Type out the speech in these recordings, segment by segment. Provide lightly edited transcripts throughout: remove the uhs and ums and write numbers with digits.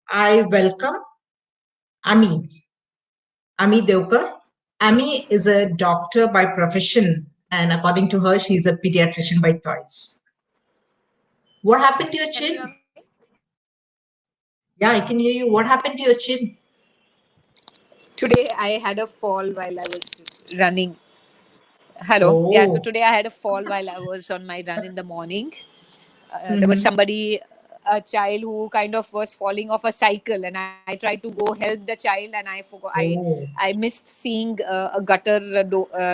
I welcome Ami, Ami Devkar. Ami is a doctor by profession, and according to her, she's a pediatrician by choice. What happened to your Can you chin? hear me? Yeah, I can hear you. What happened to your chin? Today I had a fall while I was running. Hello. Yeah, so Oh, today I had a fall while I was on my run in the morning. There was hmm. somebody, a child who kind of was falling off a cycle, and I tried to go help the child, and I forgot. Oh, I missed seeing a gutter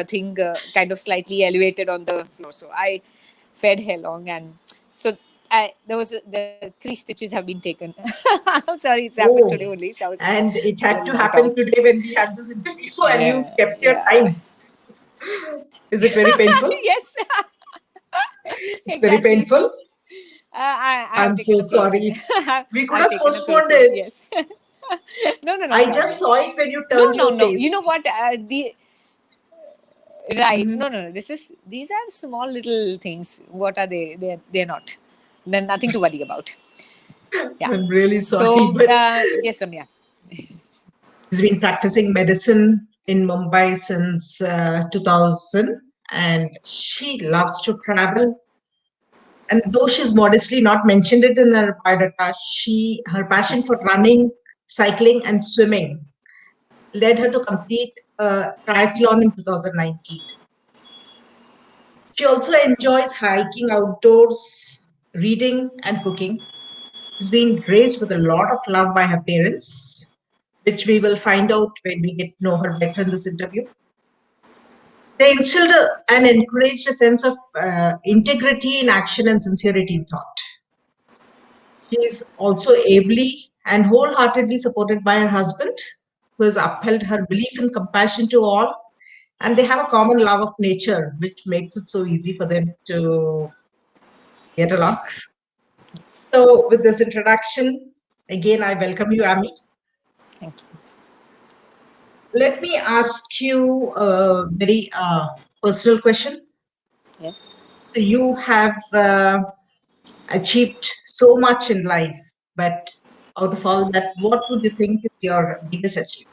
thing kind of slightly elevated on the floor, so I fed headlong, and so the 3 stitches have been taken. I'm sorry, it's happened today oh. only, so I was And it a had little to knocked happen out. today when we had this interview, and you Yeah, kept your yeah. time. Is it very painful? Yes, It's very exactly. So painful. I have I'm so taken a person. sorry. We could I've have taken a postponed person. it. Yes. No, no, no I just problem. saw it when you No, turned no, your no. You know face. what? The right. Mhm. No, no, no. These are small little things. What are they? They're not. Then nothing to worry about. Yeah. I'm really sorry, So but yes, Ramya. he's been practicing medicine in Mumbai since 2000, and she loves to travel. And though she's modestly not mentioned it in her biodata, her passion for running, cycling, and swimming led her to complete a triathlon in 2019. She also enjoys hiking outdoors, reading, and cooking. She's been raised with a lot of love by her parents, which we will find out when we get to know her better in this interview. They instilled and encouraged a sense of integrity in action and sincerity in thought. She is also ably and wholeheartedly supported by her husband, who has upheld her belief in compassion to all. And they have a common love of nature, which makes it so easy for them to get along. So, with this introduction, again, I welcome you, Ami. Thank you. Let me ask you a very personal question. Yes. So, you have achieved so much in life, but out of all that, what would you think is your biggest achievement?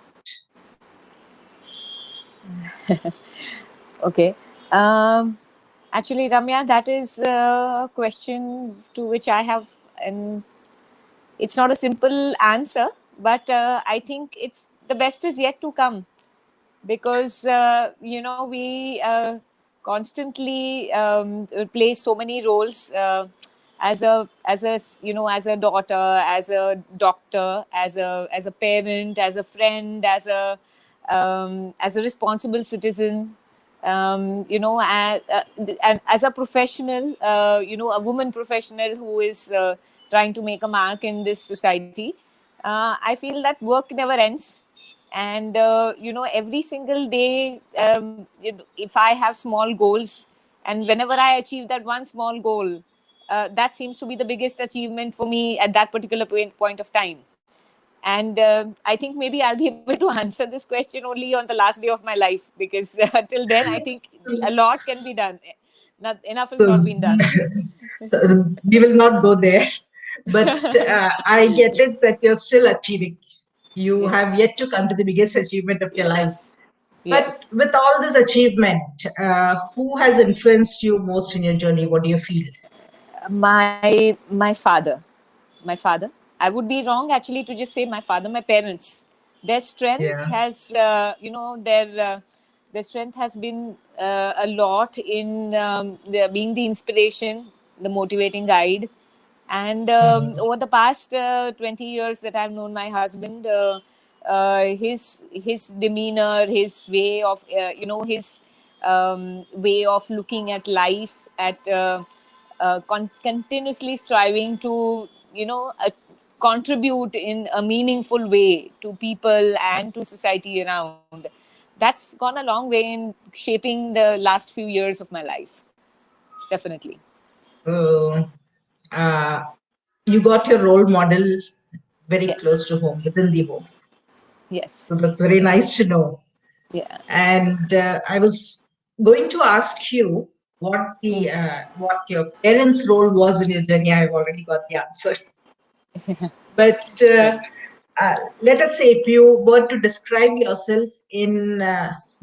Okay. Um, Actually, Ramya, that is a question to which I have an it's not a simple answer, but I think it's the best is yet to come because we constantly play so many roles as a daughter, as a doctor, as a parent, as a friend, as a responsible citizen. And as a professional, a woman professional who is trying to make a mark in this society. I feel that work never ends, and every single day, if I have small goals, and whenever I achieve that one small goal, that seems to be the biggest achievement for me at that particular point of time. And I think maybe I'll be able to answer this question only on the last day of my life, because till then I think a lot can be done. Not enough has not So, been done. we will not go there, but I get it that you're still achieving. You have Yes, yet to come to the biggest achievement of your life. yes, But yes. with all this achievement, who has influenced you most in your journey? What do you feel? My father, my father. I would be wrong actually to just say my father, my parents. Their strength Yeah. has, their strength has been a lot in being the inspiration, the motivating guide. And Mhm. over the past 20 years that I've known my husband, his demeanor, his way of, his way of looking at life, at continuously striving to, contribute in a meaningful way to people and to society around. That's gone a long way in shaping the last few years of my life. Definitely. So, uh, you got your role model very Yes. close to home, within the home. Yes. So that's very Yes. nice to know. Yeah. And I was going to ask you what Hmm. what your parents' role was in your journey. I've already got the answer. But let us say, if you were to describe yourself in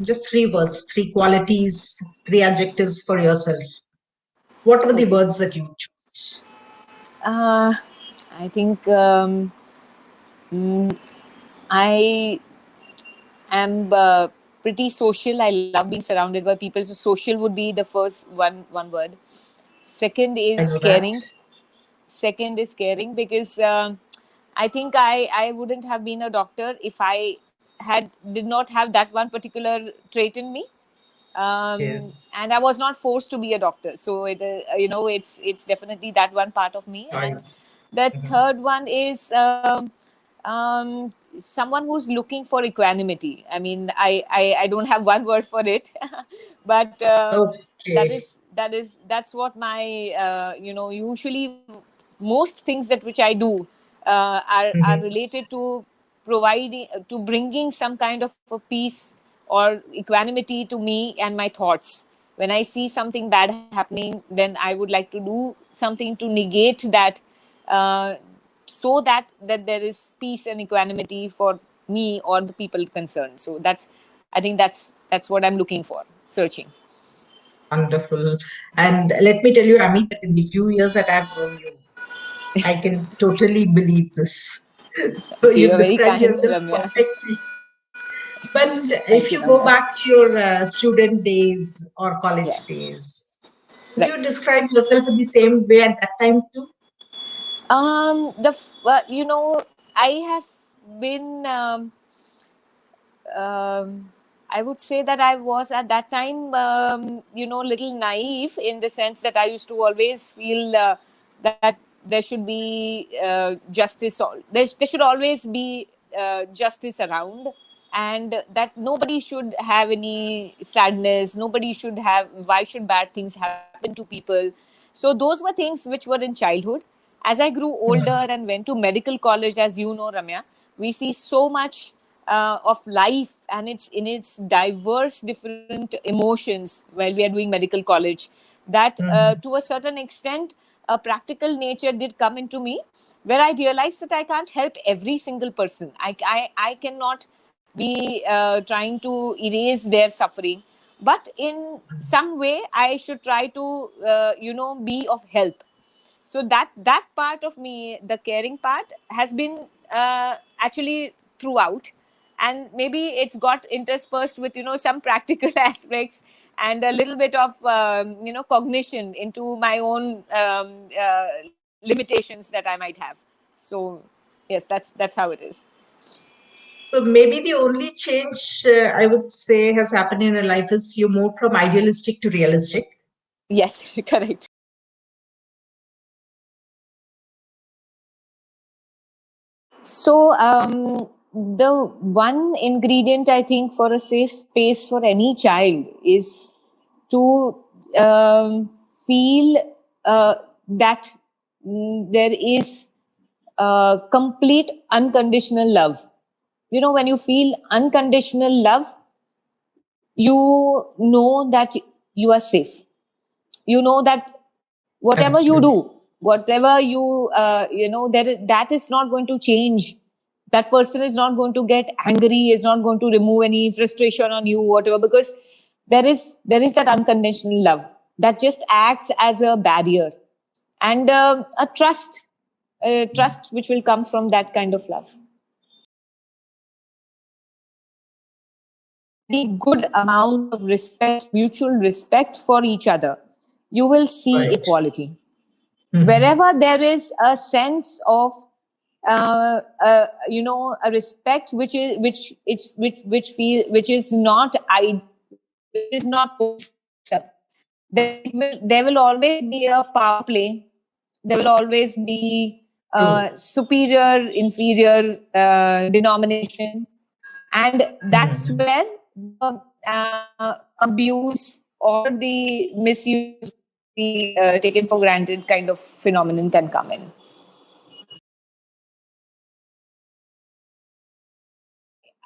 just 3 words, 3 qualities, 3 adjectives for yourself, what were the Okay. words that you chose? Uh, I think I am pretty social. I love being surrounded by people. So social would be the first one word. Second I is know that. caring. Second is caring because I think I wouldn't have been a doctor if I had did not have that one particular trait in me. Yes. And I was not forced to be a doctor. So it's definitely that one part of me. And Choice. the Mhm. third one is someone who's looking for equanimity. I mean, I don't have one word for it, but Okay. that's what my usually most things that which I do are Mhm. related to providing to bringing some kind of a peace or equanimity to me and my thoughts. When I see something bad happening, then I would like to do something to negate that, uh, so that there is peace and equanimity for me or the people concerned. So I think that's what I'm looking for, searching. Wonderful. And let me tell you, Amit, that in the few years that I've known you, I can totally believe this. So Okay, you've you're very described kind, yourself Ramya. perfectly. But Thank if you, you go Ramya. back to your student days or Yeah, college days, would right. you describe yourself in the same way at that time too? I have been. Um, I would say that I was at that time, little naive in the sense that I used to always feel that there should be justice. There should always be justice around, and that nobody should have any sadness. Nobody should have. Why should bad things happen to people? So those were things which were in childhood. As I grew older Mm. and went to medical college, as you know, Ramya, we see so much of life and it's in its diverse different emotions while we are doing medical college, that Mhm. to a certain extent a practical nature did come into me, where I realized that I can't help every single person. I cannot be trying to erase their suffering, but in some way I should try to be of help. So that part of me, the caring part, has been actually throughout, and maybe it's got interspersed with some practical aspects and a little bit of cognition into my own limitations that I might have. So yes, that's how it is. So maybe the only change I would say has happened in your life is you moved from idealistic to realistic. Yes, correct. So, the one ingredient I think for a safe space for any child is to feel that there is complete unconditional love. You know, when you feel unconditional love, you know that you are safe. You know that whatever you Absolutely. do, whatever that is not going to change. That person is not going to get angry, is not going to remove any frustration on you, whatever, because there is that unconditional love that just acts as a barrier, and a trust which will come from that kind of love. The good amount of respect, mutual respect for each other, you will see Right. equality. Mhm. Wherever there is a sense of a respect which is not which is not wholesome, there will always be a power play. There will always be True. superior inferior denomination, and that's Mhm. where the abuse or the misuse, the taken for granted kind of phenomenon can come in.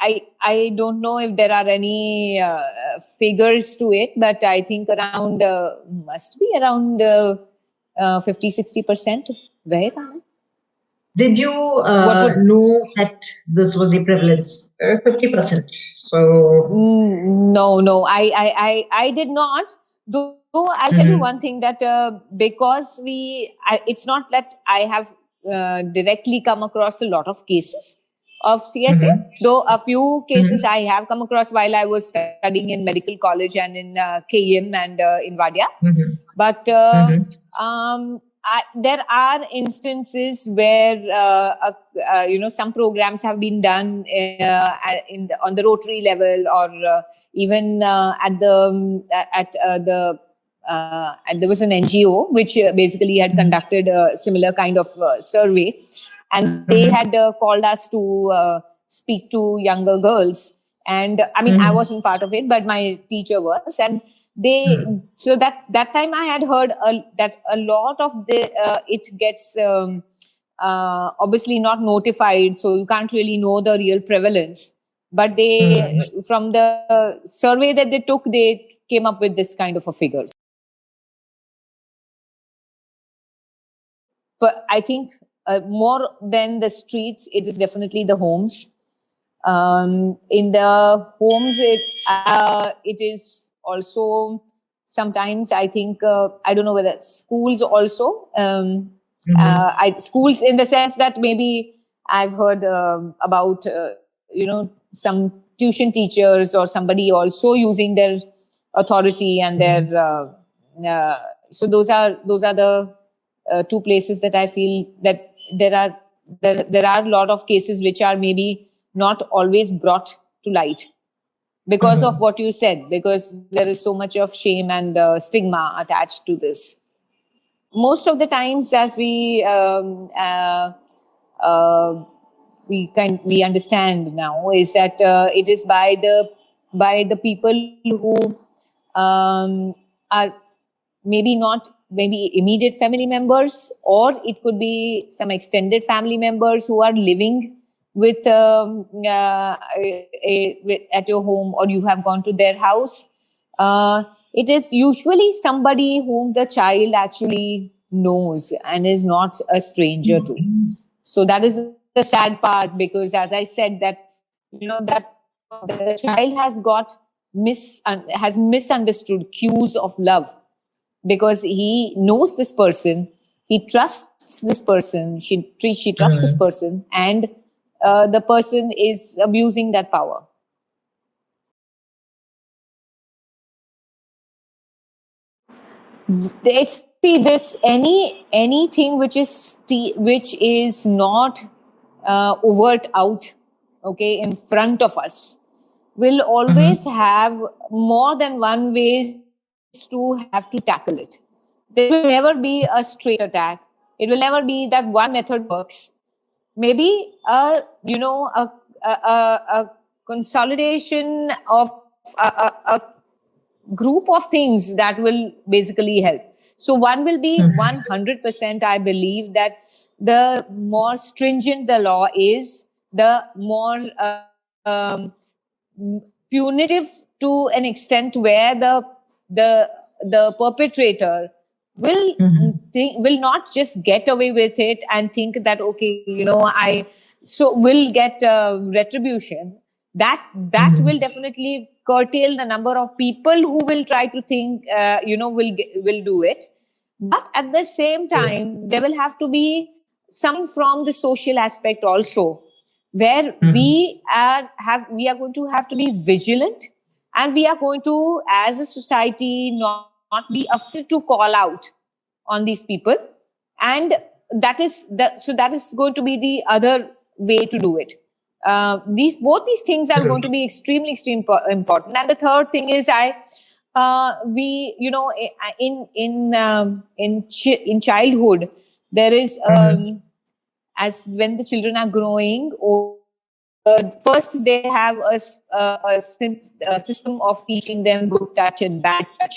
I don't know if there are any figures to it, but I think around must be around 50-60%, right? Anand? Did you What would know that this was a prevalence? 50%. So, No, I did not. Though I'll tell you one mhm, thing that because it's not that I have directly come across a lot of cases of CSA. mhm, Though a few cases mhm, I have come across while I was studying in medical college and in KM and in Vadia. mhm, But mhm, there are instances where some programs have been done on the Rotary level, or even there was an NGO which basically had mhm, conducted a similar kind of survey, and they mhm, had called us to speak to younger girls. And I mean, I mhm, wasn't part of it, but my teacher was. And they mhm, so that time I had heard that a lot of the it gets obviously not notified, so you can't really know the real prevalence. But mhm. they, from the survey that they took, they came up with this kind of a figures. But I think more than the streets, it is definitely the homes. In the homes, it is also sometimes, I think, I don't know whether schools also, Mhm. schools in the sense that maybe I've heard about some tuition teachers or somebody also using their authority and their Mhm. so those are the two places that I feel that there are a lot of cases which are maybe not always brought to light because of Mhm. what you said, because there is so much of shame and stigma attached to this. Most of the times, as uh, we understand now, is that it is by the people who are maybe not, maybe immediate family members, or it could be some extended family members who are living with at your home, or you have gone to their house. It is usually somebody whom the child actually knows and is not a stranger to. So that is the sad part, because as I said, that that the child has misunderstood cues of love, because he knows this person, he trusts this person, she trusts this Mhm. person, and the person is abusing that power. They see this, anything which is not overt out, okay, in front of us, will always Mhm. have more than one ways to have to tackle it. There will never be a straight attack. It will never be that one method works. Maybe a consolidation of a group of things that will basically help. So one will be Mhm. 100%, I believe, that the more stringent the law is, the more punitive, to an extent where the the perpetrator will Mhm. will not just get away with it and think that, okay, I so will get retribution. That will Mhm. definitely curtail the number of people who will try to think will do it. But at the same Yeah. time, there will have to be something from the social aspect also, where Mhm. we are going to have to be vigilant, and we are going to, as a society, not be afraid to call out on these people. And that is going to be the other way to do it. These both these things are going to True. be extremely important. And the third thing is, we in childhood, there is Mhm. as when the children are growing, first they have a system of teaching them good touch and bad touch.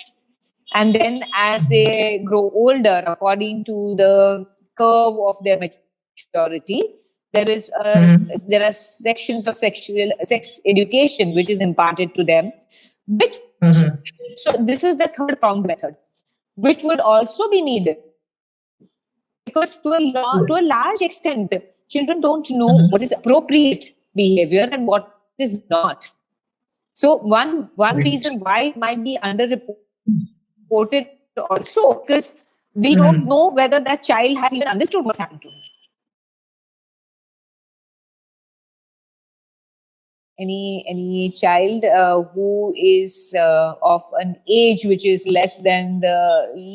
And then as Mhm. they grow older, according to the curve of their maturity, there are Mhm. sections of sex education which is imparted to them, which Mhm. so this is the third pronged method, which would also be needed because to a large extent, children don't know Mhm. what is appropriate behavior and what is not. So one Right. reason why it might be underreported also, because we Mhm. don't know whether that child has even understood what's happened to him. Any child who is of an age which is less than the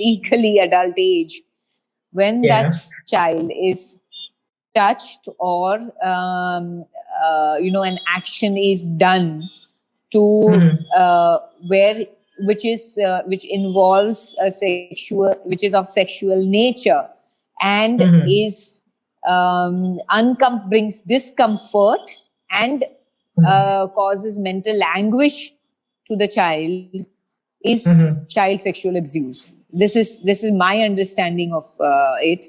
legally adult age, when Yeah. that child is touched or an action is done to Mhm. where which involves a which is of sexual nature and Mhm. is brings discomfort and causes mental anguish to the child is Mhm. child sexual abuse. This is my understanding of it.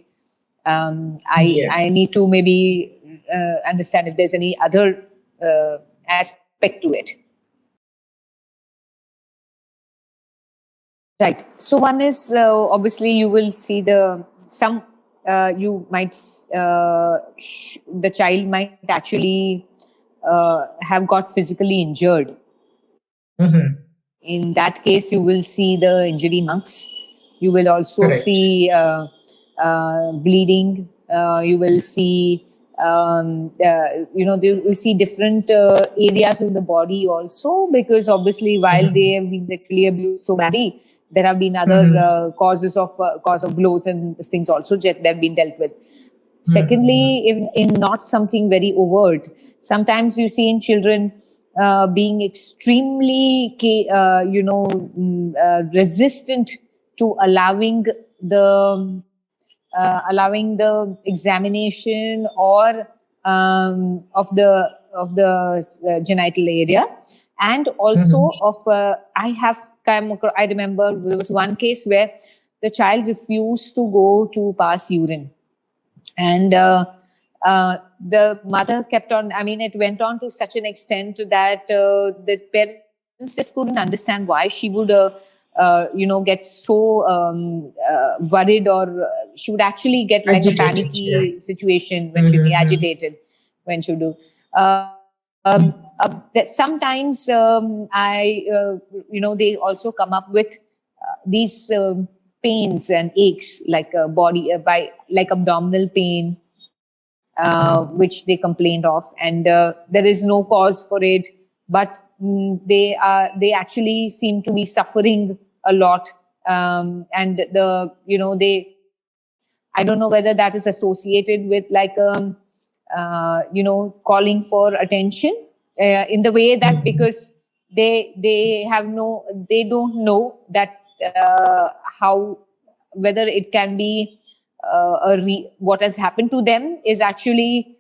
Yeah. I need to maybe understand if there's any other aspect to it. Right. So one is obviously you will see you might the child might actually have got physically injured. Mhm. In that case, you will see the injury marks. You will also Correct. see bleeding. You will see, you see different areas of the body also, because obviously while they have been sexually abused so badly, there have been other Mhm. cause of blows and things also that have been dealt with. Mhm. Secondly, in not something very overt, sometimes you see in children being extremely, resistant to allowing the examination or of the genital area, and also Mhm. of I remember there was one case where the child refused to go to pass urine, and the mother kept on, I mean, it went on to such an extent that the parents just couldn't understand why she would get so worried, or she would actually get like a Agitated. Yeah. panicky situation when she'd be Mhm. agitated when she would do that. Sometimes they also come up with these pains and aches, like body by like abdominal pain, which they complained of, and there is no cause for it, but they actually seem to be suffering a lot, and they, I don't know whether that is associated with like calling for attention in the way that, Mhm. because they don't know that how, whether it can be what has happened to them is actually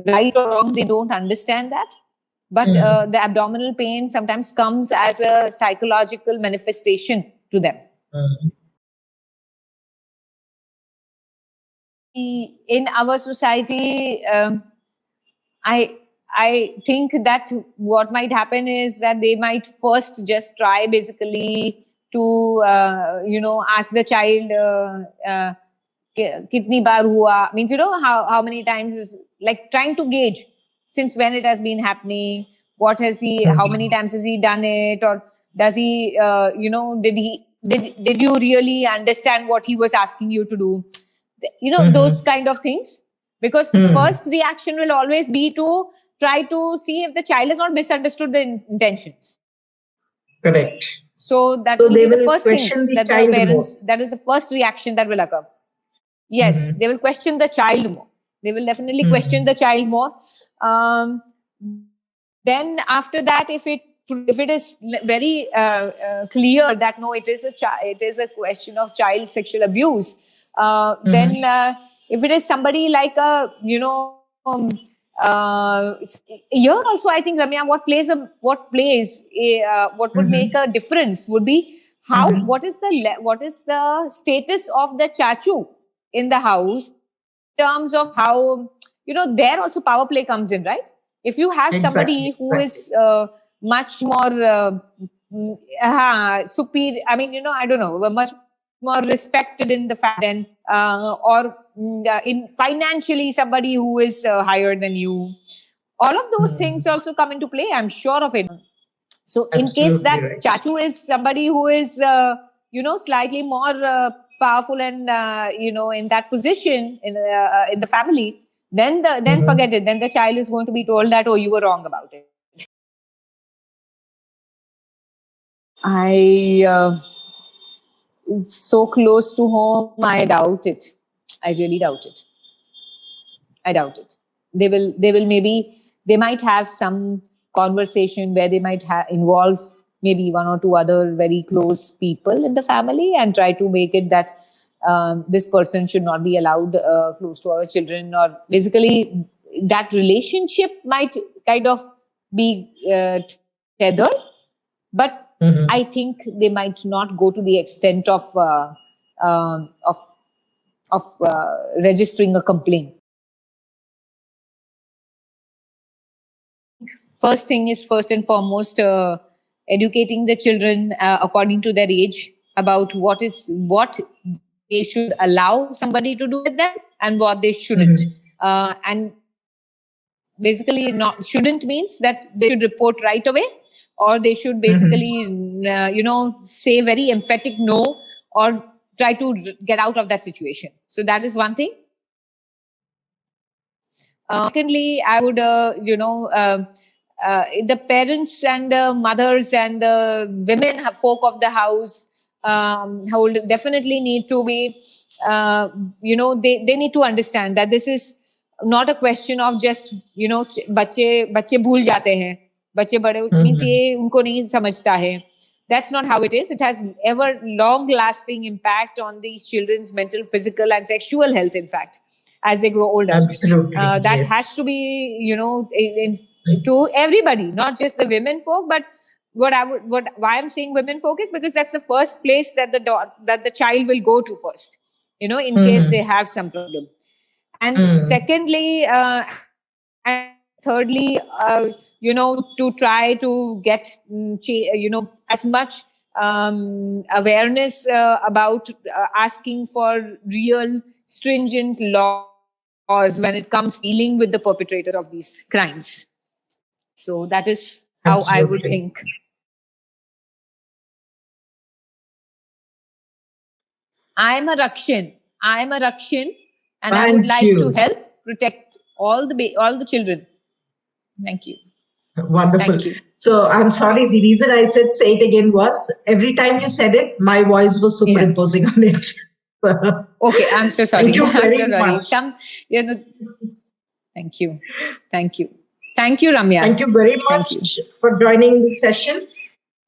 right or wrong. They don't understand that, but Mhm. the abdominal pain sometimes comes as a psychological manifestation to them. Mhm. In our society, I I think that what might happen is that they might first just try basically to ask the child kitni baar hua, means how many times is, like trying to gauge since when it has been happening, what has he, how many Mhm. times has he done it, or does he did you really understand what he was asking you to do, those Mhm. kind of things, because the Mhm. first reaction will always be to try to see if the child has not misunderstood the intentions. Correct. So that So will they be the will first thing question the that the child more. parents, that is the first reaction that will occur. Yes, Mhm. they will question the child more. They will definitely question the Mhm. child more. Um, then after that, if it is very clear that no, it is a question of child sexual abuse, then Mhm. if it is somebody like a uh, here also, I think, Ramya, what would make a Mhm. difference would be how, Mhm. what is the status of the chachu in the house, terms of how, there also power play comes in, right? If you have Exactly. somebody who Exactly. is much more superior, I mean, I don't know, much more respected in the family, or in financially somebody who is higher than you. All of those things also come into play. I'm sure of it. So in case Absolutely that right. Chachu is somebody who is, slightly more powerful and, in that position in the family, then forget it. Then the child is going to be told that, oh, you were wrong about it. So close to home, I doubt it. I really doubt it. I doubt it. They might have some conversation where they might involve maybe one or two other very close people in the family and try to make it that this person should not be allowed close to our children, or basically that relationship might kind of be tethered. But I think they might not go to the extent of registering a complaint. First thing is, first and foremost, educating the children according to their age about what they should allow somebody to do with them and what they shouldn't. And basically, not shouldn't means that they should report right away, or they should basically say very emphatic no, or try to get out of that situation. So that is one thing. Secondly, I would the parents and the mothers and the women folk of the house would definitely need to be they need to understand that this is not a question of just बच्चे भूल जाते हैं, बच्चे बड़े means ये उनको नहीं समझता है. That's not how it is. It has ever long lasting impact on these children's mental, physical and sexual health, in fact, as they grow older. Absolutely. That has to be, to everybody, not just the women folk. But why I'm saying women folk is because that's the first place that the child will go to first, in case they have some problem. And secondly, and thirdly, to try to get, as much awareness about asking for real stringent laws when it comes to dealing with the perpetrators of these crimes. So that is how I would think. I am a Rakshin, and I would like to help protect all the children. Thank you. Wonderful. Thank you. So I'm sorry. The reason I said say it again was every time you said it, my voice was superimposing on it. Okay, I'm so sorry. Thank you very much. Thank you. Thank you. Thank you, Ramya. Thank you very much for joining this session.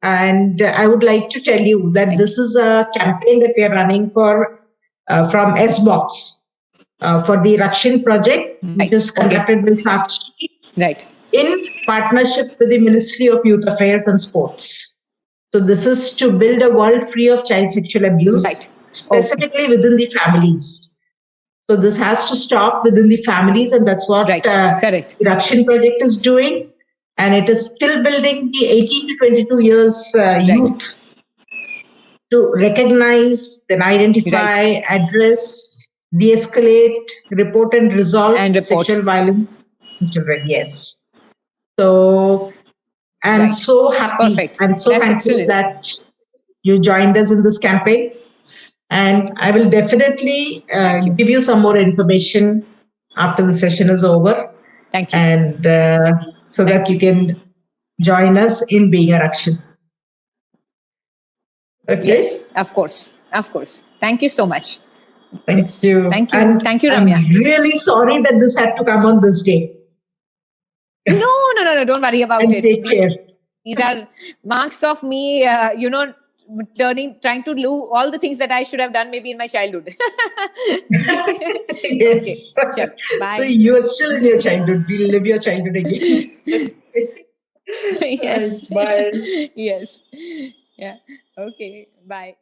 And I would like to tell you that this is a campaign that we are running for from SBox for the Rakshin project, which is conducted by Sakshi. Right. In partnership with the Ministry of Youth Affairs and Sports. So this is to build a world free of child sexual abuse, specifically within the families. So this has to stop within the families, and that's what the Rakshin project is doing. And it is still building the 18 to 22 years youth to recognize, then identify, address, de-escalate, report and resolve sexual violence in children. Yes. So I'm so happy and so thankful that you joined us in this campaign. And I will definitely give you some more information after the session is over. Thank you. And so that you can join us in being a Rakshin. Okay. Yes, of course. Of course. Thank you so much. Thank you. Thank you. And thank you, Ramya. I'm really sorry that this had to come on this day. No. Don't worry about it. Take care. These are marks of me, trying to do all the things that I should have done maybe in my childhood. Yes. Okay, sure. Bye. So you are still in your childhood. We'll live your childhood again. Yes. Bye. Yes. Yeah. Okay. Bye.